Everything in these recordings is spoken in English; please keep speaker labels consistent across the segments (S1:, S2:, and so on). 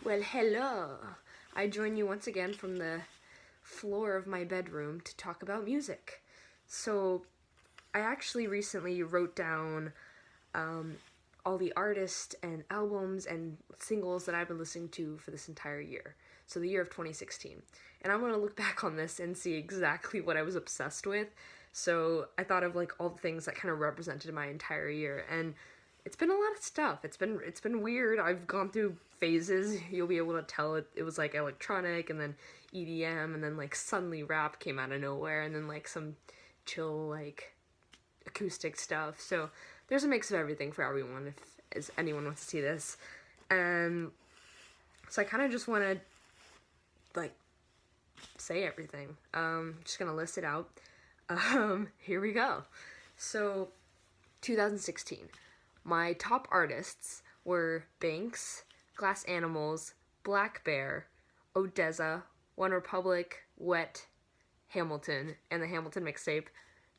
S1: Well, hello. I join you once again from the floor of my bedroom to talk about music. So, I actually recently wrote down all the artists and albums and singles that I've been listening to for this entire year. So, the year of 2016. And I'm going to look back on this and see exactly what I was obsessed with. So, I thought of like all the things that kind of represented my entire year. And it's been a lot of stuff. It's been weird. I've gone through phases. You'll be able to tell it was like electronic and then EDM and then like suddenly rap came out of nowhere and then like some chill like acoustic stuff. So there's a mix of everything for everyone if anyone wants to see this. And so I kind of just want to like say everything. Just gonna list it out. Here we go. So 2016. My top artists were Banks, Glass Animals, blackbear, ODESZA, One Republic, Wet, Hamilton, and the Hamilton mixtape.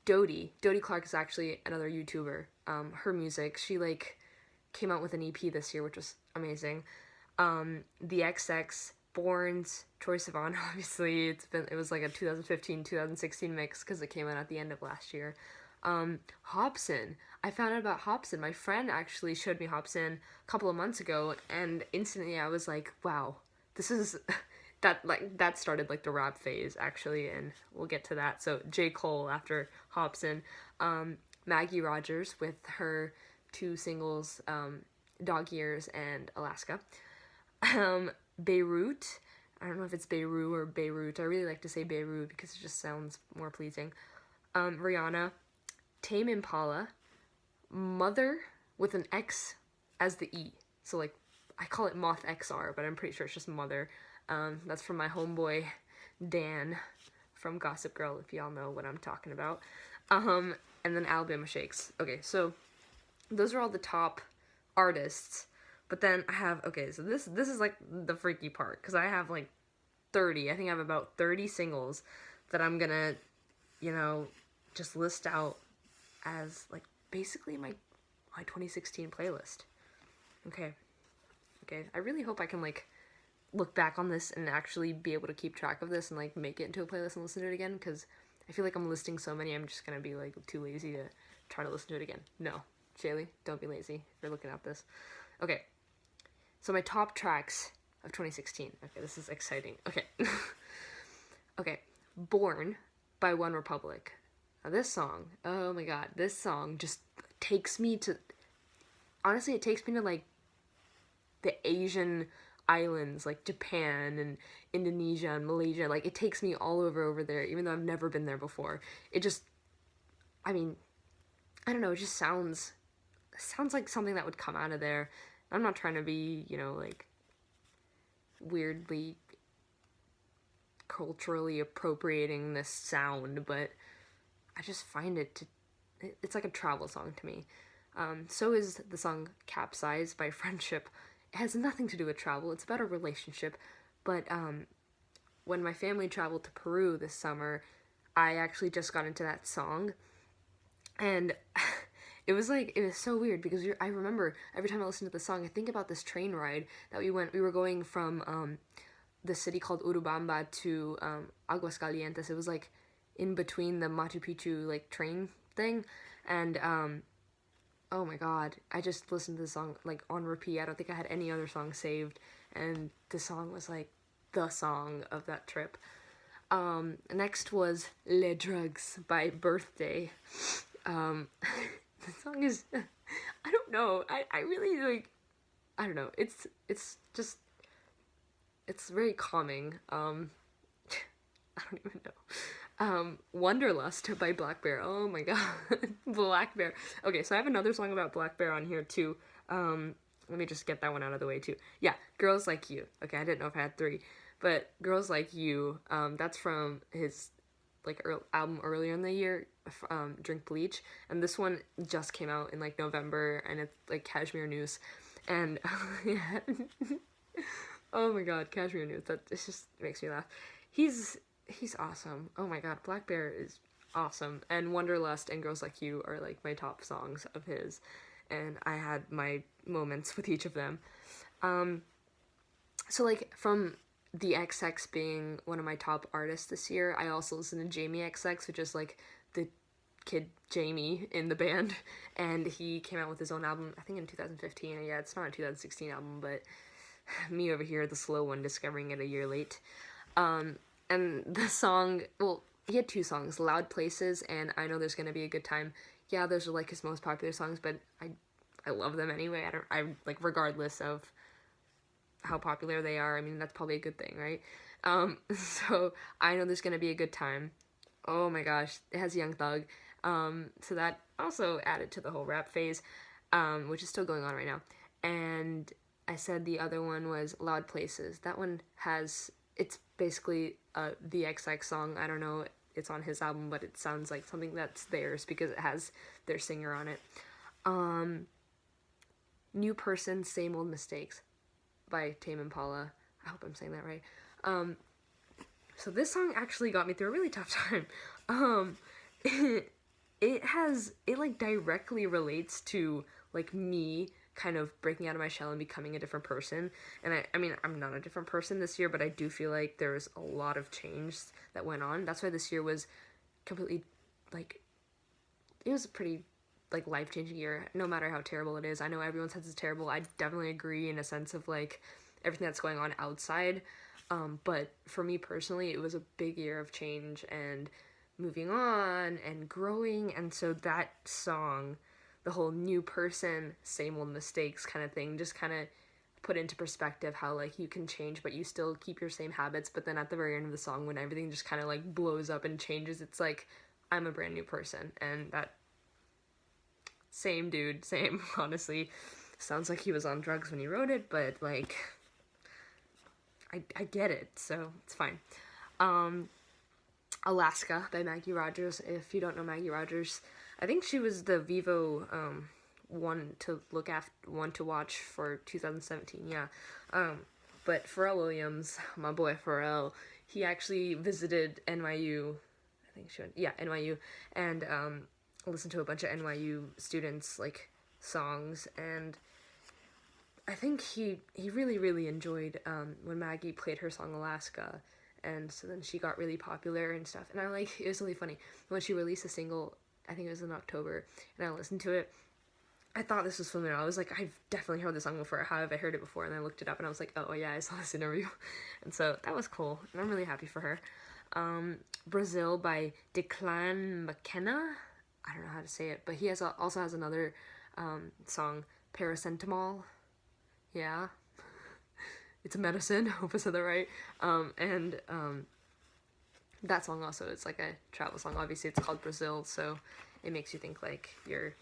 S1: Dodie Clark is actually another YouTuber. Her music, she like came out with an EP this year, which was amazing. The XX, Borns, Troye Sivan, obviously it was like a 2015-2016 mix because it came out at the end of last year. Hopsin. I found out about Hopsin. My friend actually showed me Hopsin a couple of months ago, and instantly I was like, wow, this is that started like the rap phase actually, and we'll get to that. So J. Cole after Hopsin, Maggie Rogers with her two singles, Dog Years and Alaska, Beirut. I don't know if it's Beirut or Beirut. I really like to say Beirut because it just sounds more pleasing. Rihanna, Tame Impala, Mother with an X as the E. So like, I call it Moth XR, but I'm pretty sure it's just Mother. That's from my homeboy, Dan, from Gossip Girl, if y'all know what I'm talking about. And then Alabama Shakes. Okay, so those are all the top artists. But then I have, okay, so this is like the freaky part, because I have like 30, I think I have about 30 singles that I'm gonna, just list out as like basically my 2016 playlist. Okay, I really hope I can like look back on this and actually be able to keep track of this and like make it into a playlist and listen to it again, because I feel like I'm listing so many I'm just gonna be like too lazy to try to listen to it again. No, Shaylee, don't be lazy if you're looking at this. Okay, so my top tracks of 2016. Okay, this is exciting. Okay. Okay, Born by One Republic. Now this song, oh my god, this song just takes me to, honestly, it takes me to like the Asian islands, like Japan and Indonesia and Malaysia. Like it takes me all over there, even though I've never been there before. It just, I mean, I don't know, it just sounds like something that would come out of there. I'm not trying to be, like weirdly culturally appropriating this sound, but I just find it's like a travel song to me. So is the song Capsize by Friendship. It has nothing to do with travel, it's about a relationship, but when my family traveled to Peru this summer, I actually just got into that song, and it was so weird because I remember every time I listen to the song, I think about this train ride that we were going from the city called Urubamba to Aguascalientes. It was like in between the Machu Picchu like train thing, and oh my god, I just listened to the song like on repeat. I don't think I had any other song saved, and the song was like the song of that trip. Next was Les Drugs by Birthday. The song is, I don't know, I really like, I don't know, it's just, it's very calming. I don't even know. Wanderlust by blackbear. Oh my god. blackbear. Okay, so I have another song about blackbear on here too. Let me just get that one out of the way too. Yeah, Girls Like You. Okay, I didn't know if I had 3, but Girls Like You, that's from his like album earlier in the year, Drink Bleach, and this one just came out in like November, and it's like Cashmere News, and yeah. Oh my god, Cashmere News, that it just makes me laugh. He's awesome. Oh my god, blackbear is awesome, and Wanderlust and Girls Like You are like my top songs of his, and I had my moments with each of them. So like from the XX being one of my top artists this year, I also listen to Jamie XX, which is like the kid Jamie in the band, and he came out with his own album I think in 2015. Yeah, it's not a 2016 album, but me over here, the slow one, discovering it a year late. And the song, well, he had two songs, Loud Places and I Know There's Gonna Be a Good Time. Yeah, those are like his most popular songs, but I love them anyway. I like, regardless of how popular they are. I mean, that's probably a good thing, right? So I Know There's Gonna Be a Good Time. Oh my gosh, it has Young Thug. So that also added to the whole rap phase, which is still going on right now. And I said the other one was Loud Places. That one has, it's basically the XX song. I don't know, it's on his album, but it sounds like something that's theirs because it has their singer on it. New Person, Same Old Mistakes by Tame Impala. I hope I'm saying that right. So this song actually got me through a really tough time. It like directly relates to like me kind of breaking out of my shell and becoming a different person. And I mean, I'm not a different person this year, but I do feel like there was a lot of change that went on. That's why this year was completely, like, it was a pretty, like, life-changing year, no matter how terrible it is. I know everyone says it's terrible. I definitely agree in a sense of, like, everything that's going on outside. But for me personally, it was a big year of change and moving on and growing. And so that song, the whole new person, same old mistakes kind of thing, just kind of put into perspective how, like, you can change, but you still keep your same habits. But then at the very end of the song, when everything just kind of, like, blows up and changes, it's like, I'm a brand new person. And that, same dude, same, honestly. Sounds like he was on drugs when he wrote it, but, like, I get it, so it's fine. Alaska by Maggie Rogers. If you don't know Maggie Rogers, I think she was the Vivo one to look after, one to watch for 2017. Yeah, but Pharrell Williams, my boy Pharrell, he actually visited NYU. I think she went, yeah, NYU, and listened to a bunch of NYU students like songs, and I think he really enjoyed when Maggie played her song Alaska, and so then she got really popular and stuff. And I like, it was really funny when she released a single. I think it was in October, and I listened to it. I thought this was familiar. I was like, I've definitely heard this song before. How have I heard it before? And I looked it up, and I was like, oh yeah, I saw this interview, and so that was cool. And I'm really happy for her. Brazil by Declan McKenna. I don't know how to say it, but he also has another song, Paracetamol. Yeah, it's a medicine. Hope I said that right. And that song also is like a travel song. Obviously, it's called Brazil, so it makes you think like you're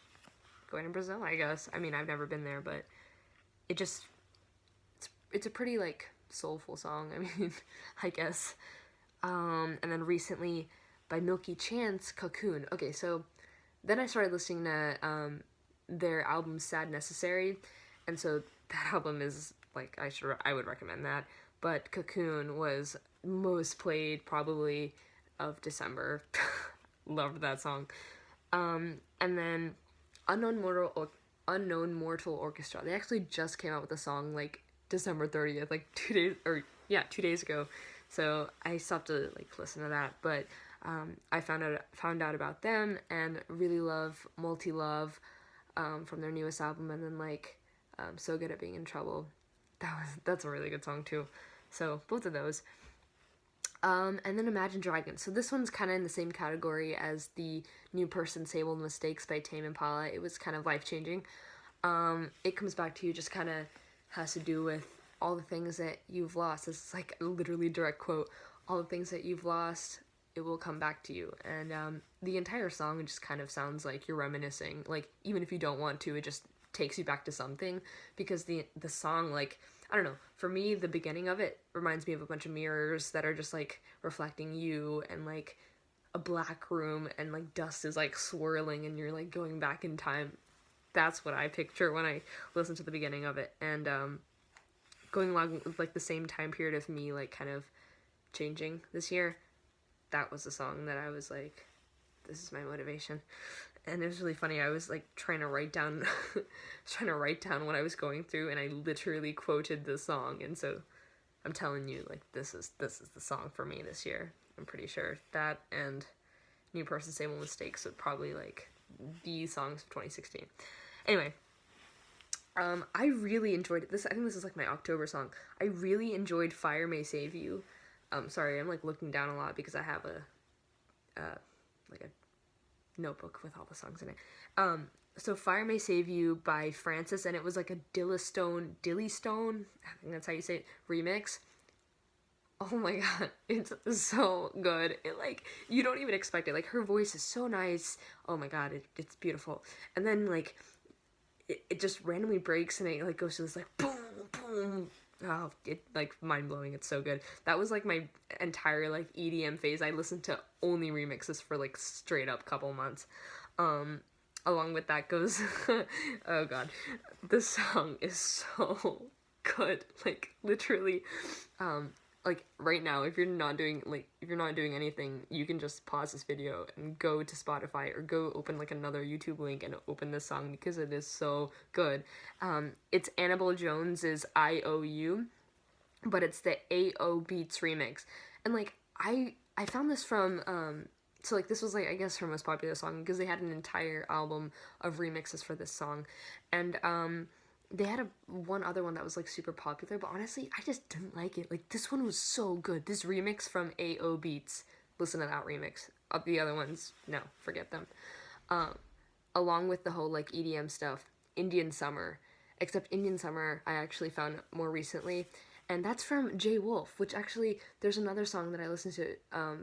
S1: going to Brazil, I guess. I mean, I've never been there, but it just, it's a pretty like soulful song. I mean, I guess. And then recently by Milky Chance, Cocoon. Okay, so then I started listening to their album Sad Necessary, and so that album is like, I would recommend that. But Cocoon was most played probably of December. Loved that song. And then Unknown Mortal Orchestra. They actually just came out with a song like December 30th, like 2 days ago. So I still have to like listen to that, but I found out about them and really love Multi Love from their newest album, and then like So Good at Being in Trouble. That's a really good song too. So both of those. And then Imagine Dragons. So this one's kind of in the same category as the New Person, Same Old Mistakes by Tame Impala. It was kind of life-changing. It comes back to you, just kind of has to do with all the things that you've lost. This is like a literally direct quote. All the things that you've lost, it will come back to you. And the entire song just kind of sounds like you're reminiscing. Like, even if you don't want to, it just takes you back to something, because the song, like, I don't know, for me, the beginning of it reminds me of a bunch of mirrors that are just like reflecting you, and like a black room, and like dust is like swirling and you're like going back in time. That's what I picture when I listen to the beginning of it. And going along with like the same time period of me like kind of changing this year, that was the song that I was like, this is my motivation. And it was really funny. I was like trying to write down what I was going through, and I literally quoted the song. And so I'm telling you, like, this is the song for me this year. I'm pretty sure that and New Person Same Old Mistakes are probably like the songs of 2016. Anyway, I really enjoyed it. I think this is like my October song. I really enjoyed Fire May Save You. Sorry, I'm like looking down a lot because I have like a notebook with all the songs in it. So Fire May Save You by Francis, and it was like a Dilly Stone, I think that's how you say it, remix. Oh my god, it's so good. It like, you don't even expect it. Like, her voice is so nice. Oh my god, it's beautiful. And then like, it just randomly breaks and it like goes to this like boom, boom. Oh, it like mind blowing. It's so good. That was like my entire like EDM phase. I listened to only remixes for like straight up couple months. Along with that goes, oh god, this song is so good. Like, literally, like right now, if you're not doing anything, you can just pause this video and go to Spotify or go open like another YouTube link and open this song because it is so good. It's Annabelle Jones's IOU, but it's the AO Beats remix. And like, I found this from so like, this was like, I guess, her most popular song because they had an entire album of remixes for this song. And they had one other one that was like super popular, but honestly, I just didn't like it. Like, this one was so good. This remix from AO Beats, listen to that remix. The other ones, no, forget them. Along with the whole like EDM stuff, Indian Summer. Except Indian Summer, I actually found more recently, and that's from Jay Wolf. Which actually, there's another song that I listened to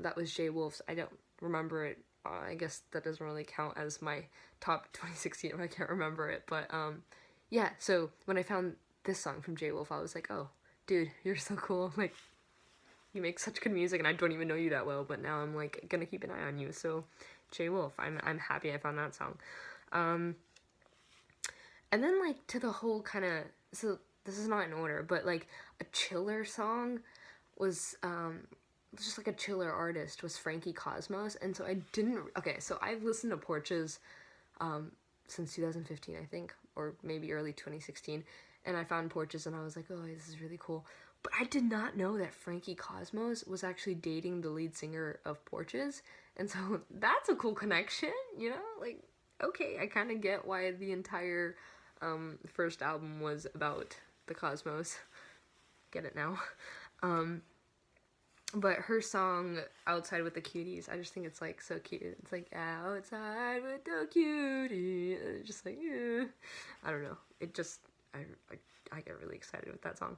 S1: that was Jay Wolf's. I don't remember it. I guess that doesn't really count as my top 2016 if I can't remember it, but yeah, so when I found this song from Jay Wolf, I was like, oh, dude, you're so cool. Like, you make such good music, and I don't even know you that well, but now I'm, like, gonna keep an eye on you. So, Jay Wolf, I'm happy I found that song. And then, like, to the whole kind of, so this is not in order, but, like, a chiller song was, just, like, a chiller artist was Frankie Cosmos, and so I didn't, okay, so I've listened to Porches, since 2015, I think, or maybe early 2016, and I found Porches and I was like, oh, this is really cool. But I did not know that Frankie Cosmos was actually dating the lead singer of Porches, and so that's a cool connection, you know? Like, okay, I kind of get why the entire first album was about the Cosmos. Get it now. But her song, Outside with the Cuties, I just think it's, like, so cute. It's like, outside with the cuties. And it's just like, I don't know. It just, I get really excited with that song.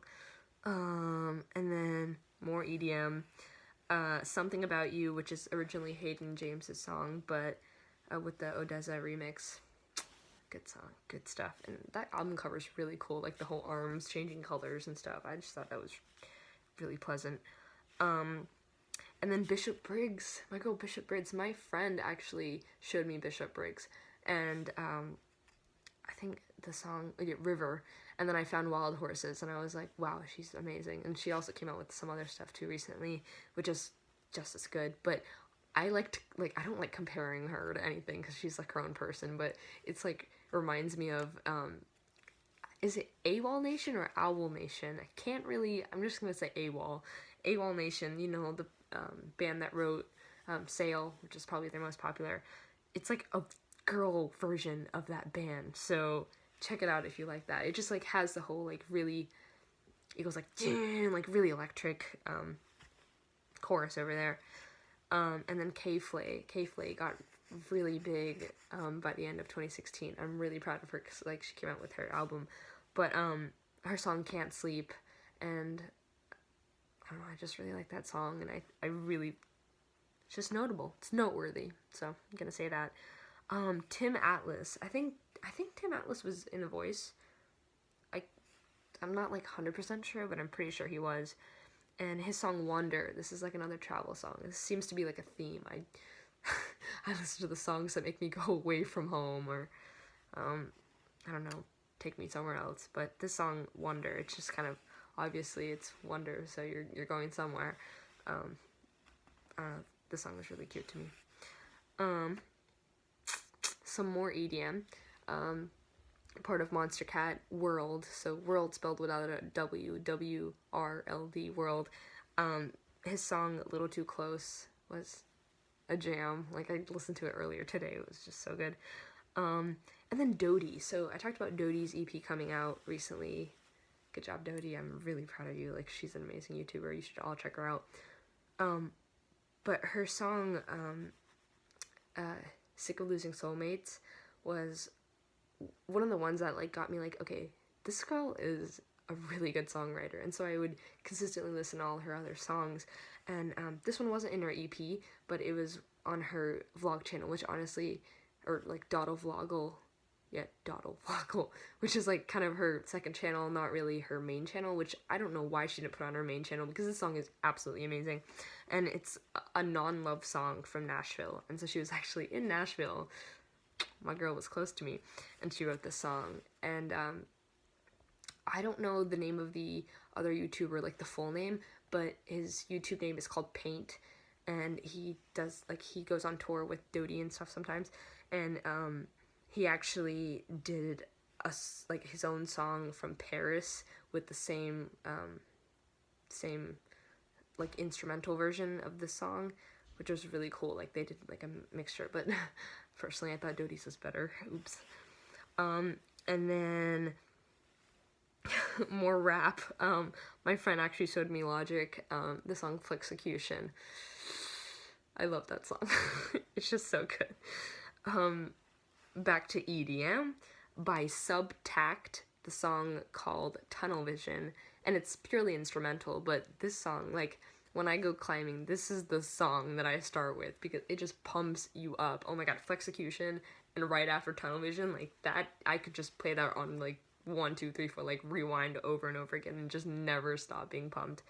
S1: And then more EDM. Something About You, which is originally Hayden James's song, but with the Odessa remix. Good song, good stuff. And that album cover is really cool, like the whole arms changing colors and stuff. I just thought that was really pleasant. And then Bishop Briggs, my girl Bishop Briggs, my friend actually showed me Bishop Briggs, and I think the song, River, and then I found Wild Horses, and I was like, wow, she's amazing. And she also came out with some other stuff too recently, which is just as good, but I don't like comparing her to anything, because she's like her own person, but it's like, reminds me of, is it AWOL Nation or Owl Nation? I can't really, I'm just gonna say AWOL. AWOL Nation, you know, the band that wrote Sail, which is probably their most popular. It's like a girl version of that band, so check it out if you like that. It just like has the whole like really, it goes like really electric chorus over there. And then K-Flay got really big by the end of 2016. I'm really proud of her because like she came out with her album, but her song Can't Sleep, and I don't know, I just really like that song, and I really, it's just notable. It's noteworthy, so I'm gonna say that. Tim Atlas. I think Tim Atlas was in The Voice. I'm not like 100% sure, but I'm pretty sure he was. And his song Wonder. This is like another travel song. This seems to be like a theme. I listen to the songs that make me go away from home, or I don't know, take me somewhere else. But this song Wonder, it's just kind of, obviously it's wonder, so you're going somewhere. This song was really cute to me. Some more EDM. part of Monster Cat World, so World spelled without a W, W-R-L-D, World. His song Little Too Close was a jam. Like, I listened to it earlier today. It was just so good. And then Dodie. So I talked about Dodie's EP coming out recently. Good job, Dodie. I'm really proud of you. Like, she's an amazing YouTuber. You should all check her out. But her song, Sick of Losing Soulmates, was one of the ones that, like, got me, like, okay, this girl is a really good songwriter. And so I would consistently listen to all her other songs. And this one wasn't in her EP, but it was on her vlog channel, which honestly, or like Dottle Vloggle, which is like kind of her second channel, not really her main channel, which I don't know why she didn't put on her main channel, because this song is absolutely amazing. And it's a non-love song from Nashville. And so she was actually in Nashville. My girl was close to me, and she wrote this song. And I don't know the name of the other YouTuber, like the full name, but his YouTube name is called Paint, and he does, like, he goes on tour with Dodie and stuff sometimes, and he actually did like his own song from Paris with the same like instrumental version of the song, which was really cool. Like, they did like a mixture, but personally I thought Dodie's was better. Oops. And then more rap. My friend actually showed me Logic, the song Flexecution. I love that song. It's just so good. Back to EDM by Subtact, the song called Tunnel Vision, and it's purely instrumental, but this song, like, when I go climbing, this is the song that I start with, because it just pumps you up. Oh my god, Flexecution, and right after Tunnel Vision, like, that, I could just play that on, like, 1, 2, 3, 4, like, rewind over and over again, and just never stop being pumped.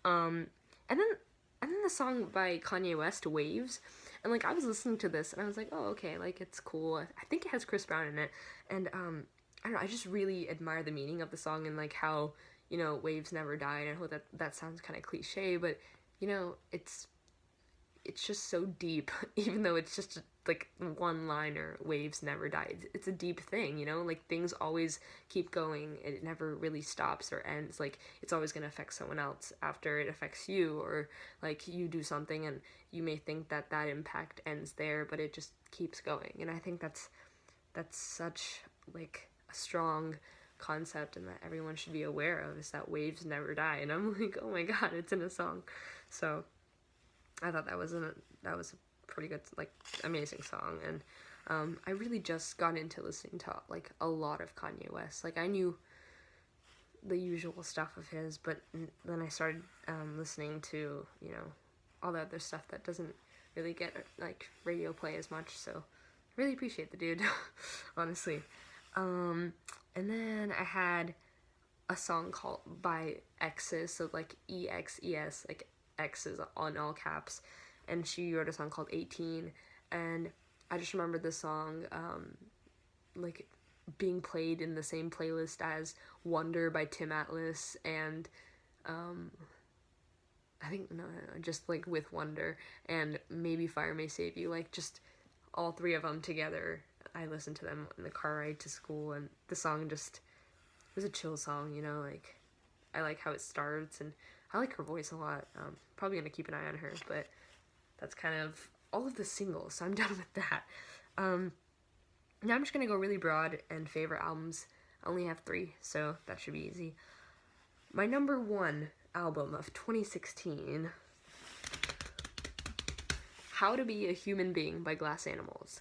S1: And then the song by Kanye West, Waves, and, like, I was listening to this, and I was like, oh, okay, like, it's cool. I think it has Chris Brown in it, and, I don't know, I just really admire the meaning of the song, and, like, how, you know, waves never die, and I know that sounds kind of cliche, but, you know, it's just so deep, even though it's just, like, one-liner, waves never die. It's a deep thing, you know? Like, things always keep going. It never really stops or ends. Like, it's always going to affect someone else after it affects you, or, like, you do something and you may think that that impact ends there, but it just keeps going. And I think that's such, like, a strong concept, and that everyone should be aware of, is that waves never die. And I'm like, oh my god, it's in a song. So I thought that was a pretty good, like, amazing song. And I really just got into listening to, like, a lot of Kanye West. Like, I knew the usual stuff of his, but then I started listening to, you know, all the other stuff that doesn't really get, like, radio play as much. So I really appreciate the dude, honestly. And then I had a song called by X's, so, like, EXES, like, X's on all caps, and she wrote a song called 18, and I just remember this song, like, being played in the same playlist as Wonder by Tim Atlas, and, I think, no, just, like, with Wonder, and Maybe Fire May Save You, like, just all three of them together. I listened to them in the car ride to school, and the song just was a chill song, you know, like, I like how it starts, and I like her voice a lot. Probably gonna keep an eye on her, but that's kind of all of the singles, so I'm done with that. Now I'm just gonna go really broad and favorite albums. I only have 3, so that should be easy. My number 1 album of 2016, How to Be a Human Being by Glass Animals.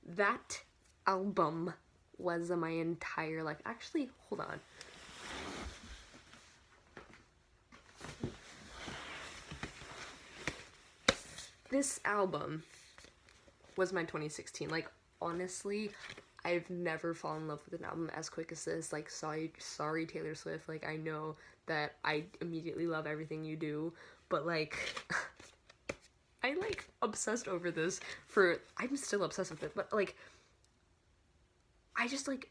S1: That album was my entire life. Actually, hold on. This album was my 2016. Like, honestly, I've never fallen in love with an album as quick as this. Like, sorry Taylor Swift. Like, I know that I immediately love everything you do, but, like, I, like, obsessed over this I'm still obsessed with it, but, like, I just, like,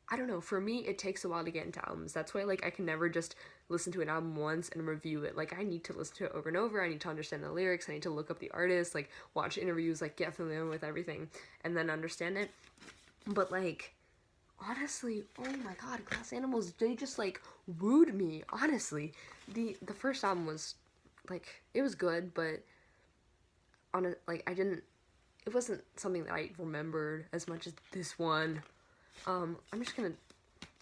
S1: I don't know, for me, it takes a while to get into albums. That's why, like, I can never just listen to an album once and review it. Like, I need to listen to it over and over. I need to understand the lyrics. I need to look up the artist, like, watch interviews, like, get familiar with everything, and then understand it. But, like, honestly, oh my god, Glass Animals, they just like wooed me, honestly. The first album was like, it was good, but on a, like, it wasn't something that I remembered as much as this one. I'm just gonna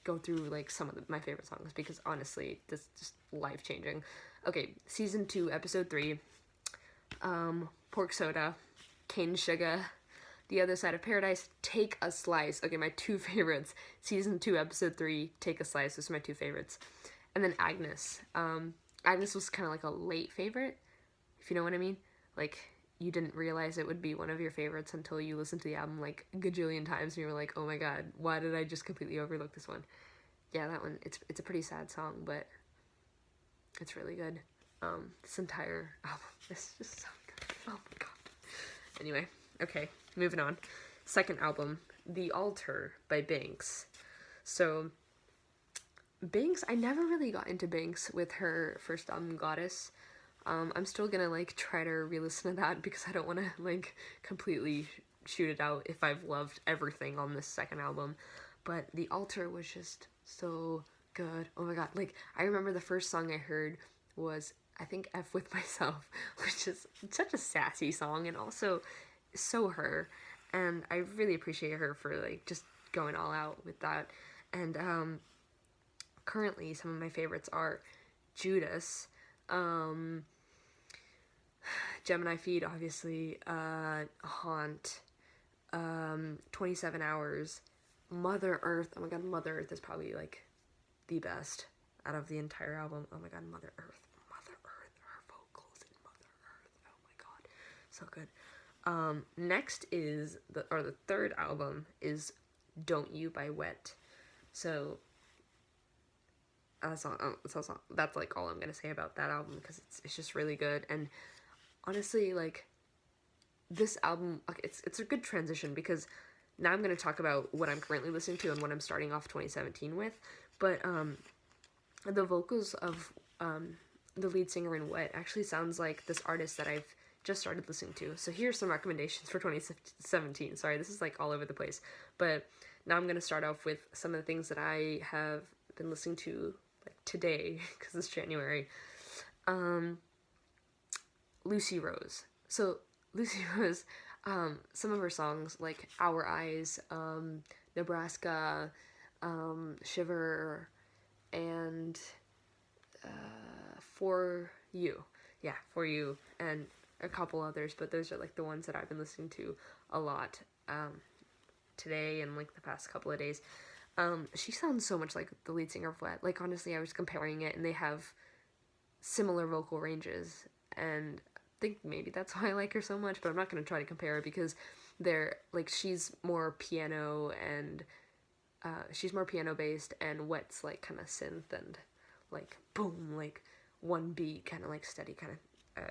S1: go through like some of my favorite songs because honestly, this is just life changing. Okay, season 2, episode 3, Pork Soda, Cane Sugar, The Other Side of Paradise, Take a Slice. Okay, my two favorites. Season 2, episode 3, Take a Slice. Those are my two favorites. And then Agnes. Agnes was kind of like a late favorite, if you know what I mean. Like, you didn't realize it would be one of your favorites until you listened to the album like a gajillion times and you were like, oh my god, why did I just completely overlook this one? Yeah, that one, it's a pretty sad song, but it's really good. This entire album is just so good. Oh my god. Anyway, okay, moving on. Second album, The Altar by Banks. So, Banks, I never really got into Banks with her first album, Goddess. I'm still gonna like try to re-listen to that because I don't want to like completely shoot it out if I've loved everything on this second album. But The Altar was just so good. Oh my god, like I remember the first song I heard was I think F With Myself, which is such a sassy song and also so her. And I really appreciate her for like just going all out with that. And currently some of my favorites are Judas, Gemini Feed, obviously, Haunt, 27 Hours, Mother Earth. Oh my god, Mother Earth is probably like the best out of the entire album. Oh my god, Mother Earth, her vocals in Mother Earth. Oh my god, so good. Next is the third album is Don't You by Wet. So that's like all I'm gonna say about that album because it's just really good. And honestly, like this album, okay, it's a good transition because now I'm gonna talk about what I'm currently listening to and what I'm starting off 2017 with. But the vocals of the lead singer in Wet actually sounds like this artist that I've just started listening to. So here's some recommendations for 2017. Sorry, this is like all over the place, but now I'm gonna start off with some of the things that I have been listening to like today because it's January. Lucy Rose. So Lucy Rose, some of her songs like Our Eyes, Nebraska, Shiver, and For You. Yeah, For You, and a couple others, but those are like the ones that I've been listening to a lot today and like the past couple of days. She sounds so much like the lead singer of Wet. Like honestly, I was comparing it and they have similar vocal ranges, and I think maybe that's why I like her so much, but I'm not going to try to compare her because they're like she's more piano and she's more piano based and Wet's like kind of synth and like boom, like one beat, kind of like steady kind of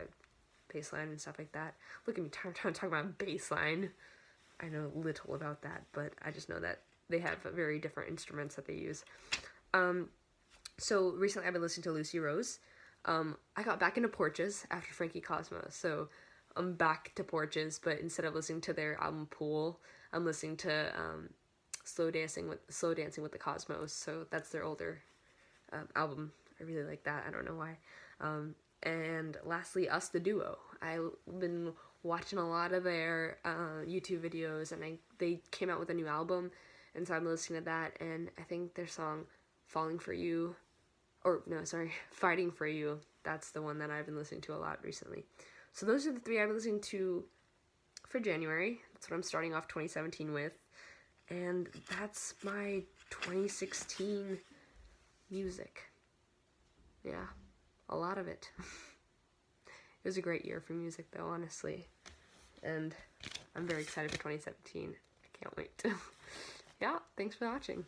S1: bass line and stuff like that. Look at me trying to talk about bass line. I know little about that, but I just know that they have very different instruments that they use. So recently I've been listening to Lucy Rose. I got back into Porches after Frankie Cosmos, so I'm back to Porches, but instead of listening to their album Pool, I'm listening to Slow Dancing with the Cosmos. So that's their older album. I really like that. I don't know why. And lastly, Us the Duo. I've been watching a lot of their YouTube videos, and they came out with a new album, and so I'm listening to that, and I think their song Fighting for You, that's the one that I've been listening to a lot recently. So those are the three I've been listening to for January. That's what I'm starting off 2017 with, and that's my 2016 music. Yeah, a lot of it. It was a great year for music, though, honestly. And I'm very excited for 2017. I can't wait. Yeah, thanks for watching.